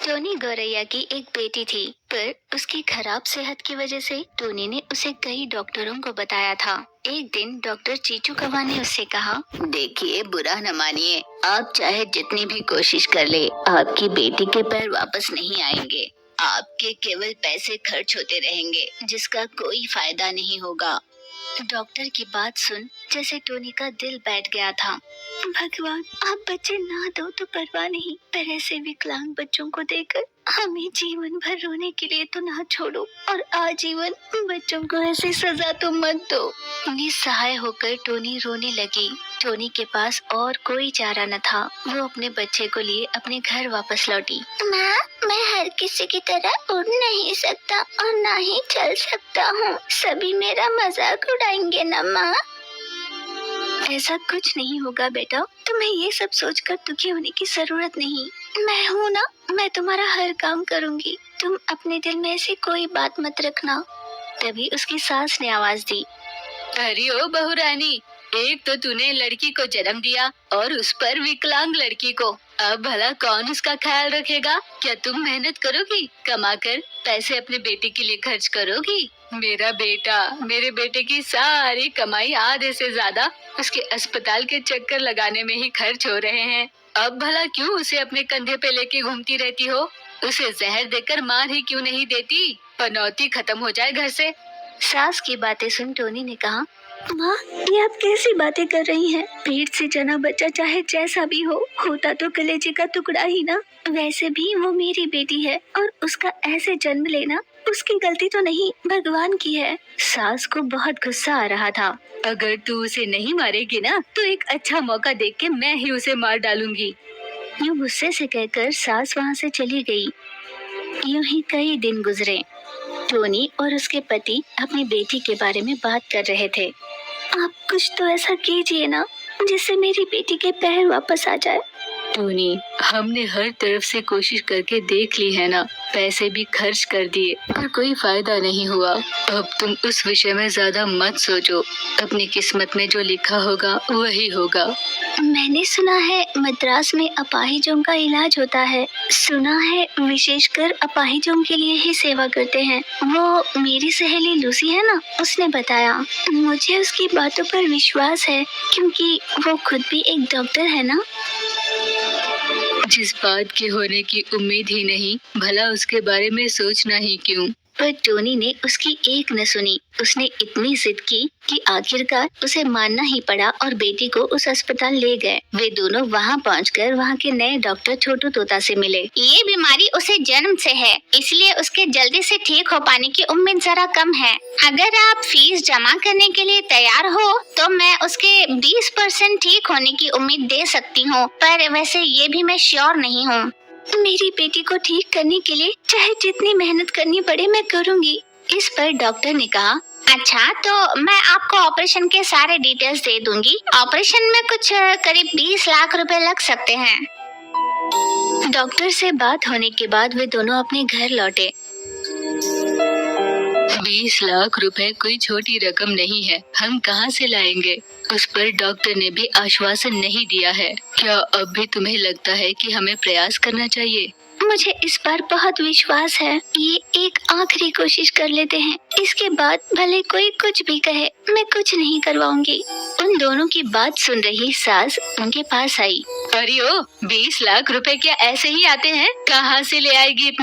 Tony गौरैया की एक बेटी थी, पर उसकी खराब सेहत की वजह से टोनी ने उसे कई डॉक्टरों को बताया था। एक दिन डॉक्टर चीचू कौवा ने उससे कहा, देखिए बुरा न मानिए, आप चाहे जितनी भी कोशिश कर ले, आपकी बेटी के पैर वापस नहीं आएंगे। आपके केवल पैसे खर्च होते रहेंगे, जिसका कोई फायदा नहीं होगा। डॉक्टर की बात सुन जैसे टोनी का दिल बैठ गया था। भगवान, आप बच्चे ना दो तो परवाह नहीं, पर ऐसे विकलांग बच्चों को देकर हमें जीवन भर रोने के लिए तो ना छोड़ो, और आजीवन बच्चों को ऐसी सजा तो मत दो। निस्सहाय होकर टोनी रोने लगी। टोनी के पास और कोई चारा न था। वो अपने बच्चे को लिए अपने घर वापस लौटी। माँ, मैं हर किसी की तरह उड़ नहीं सकता और ना ही चल सकता हूँ। सभी मेरा मजाक उड़ाएंगे ना माँ? ऐसा कुछ नहीं होगा बेटा, तुम्हें ये सब सोचकर दुखी होने की जरूरत नहीं। मैं हूँ ना, मैं तुम्हारा हर काम करूँगी। तुम अपने दिल में ऐसी कोई बात मत रखना। तभी उसकी सास ने आवाज दी, अरे ओ बहू रानी, एक तो तूने लड़की को जन्म दिया और उस पर विकलांग लड़की को। अब भला कौन उसका ख्याल रखेगा? क्या तुम मेहनत करोगी, कमाकर पैसे अपने बेटे के लिए खर्च करोगी? मेरा बेटा, मेरे बेटे की सारी कमाई आधे से ज्यादा उसके अस्पताल के चक्कर लगाने में ही खर्च हो रहे हैं। अब भला क्यों उसे अपने कंधे पे लेके घूमती रहती हो? उसे जहर देकर मार ही क्यों नहीं देती? पनौती खत्म हो जाए घर से। सास की बातें सुन टोनी ने कहा, माँ, ये आप कैसी बातें कर रही हैं? पेट से जना बच्चा चाहे जैसा भी हो, होता तो कलेजे का टुकड़ा ही ना। वैसे भी वो मेरी बेटी है और उसका ऐसे जन्म लेना उसकी गलती तो नहीं, भगवान की है। सास को बहुत गुस्सा आ रहा था। अगर तू उसे नहीं मारेगी ना, तो एक अच्छा मौका देख के मैं ही उसे मार डालूंगी। यूँ गुस्से से कहकर सास वहाँ से चली गई। यूँ ही कई दिन गुजरे। टोनी और उसके पति अपनी बेटी के बारे में बात कर रहे थे। आप कुछ तो ऐसा कीजिए ना, जिससे मेरी बेटी के पैर वापस आ जाए। टोनी, हमने हर तरफ से कोशिश करके देख ली है ना, पैसे भी खर्च कर दिए, पर कोई फायदा नहीं हुआ। अब तुम उस विषय में ज्यादा मत सोचो। अपनी किस्मत में जो लिखा होगा वही होगा। मैंने सुना है मद्रास में अपाहिजों का इलाज होता है। सुना है विशेषकर अपाहिजों के लिए ही सेवा करते हैं। वो मेरी सहेली लूसी है ना, उसने बताया। मुझे उसकी बातों पर विश्वास है, क्योंकि वो खुद भी एक डॉक्टर है ना। जिस बात के होने की उम्मीद ही नहीं, भला उसके बारे में सोचना ही क्यों? पर टोनी ने उसकी एक न सुनी। उसने इतनी जिद की कि आखिरकार उसे मानना ही पड़ा और बेटी को उस अस्पताल ले गए। वे दोनों वहां पहुंचकर वहां के नए डॉक्टर छोटू तोता से मिले। ये बीमारी उसे जन्म से है, इसलिए उसके जल्दी से ठीक हो पाने की उम्मीद जरा कम है। अगर आप फीस जमा करने के लिए तैयार हो तो मैं उसके 20% ठीक होने की उम्मीद दे सकती हूँ, पर वैसे ये भी मैं श्योर नहीं हूँ। मेरी बेटी को ठीक करने के लिए चाहे जितनी मेहनत करनी पड़े मैं करूँगी। इस पर डॉक्टर ने कहा, अच्छा तो मैं आपको ऑपरेशन के सारे डिटेल्स दे दूंगी। ऑपरेशन में कुछ करीब 20 लाख रुपए लग सकते हैं। डॉक्टर से बात होने के बाद वे दोनों अपने घर लौटे। 20 लाख रुपए कोई छोटी रकम नहीं है, हम कहाँ से लाएंगे? उस पर डॉक्टर ने भी आश्वासन नहीं दिया है। क्या अब भी तुम्हें लगता है कि हमें प्रयास करना चाहिए? मुझे इस बार बहुत विश्वास है। ये एक आखिरी कोशिश कर लेते हैं, इसके बाद भले कोई कुछ भी कहे, मैं कुछ नहीं करवाऊंगी। उन दोनों की बात सुन रही सास उनके पास आई। अरे ओ, 20 लाख रुपए क्या ऐसे ही आते हैं? कहाँ से ले आएगी इतने?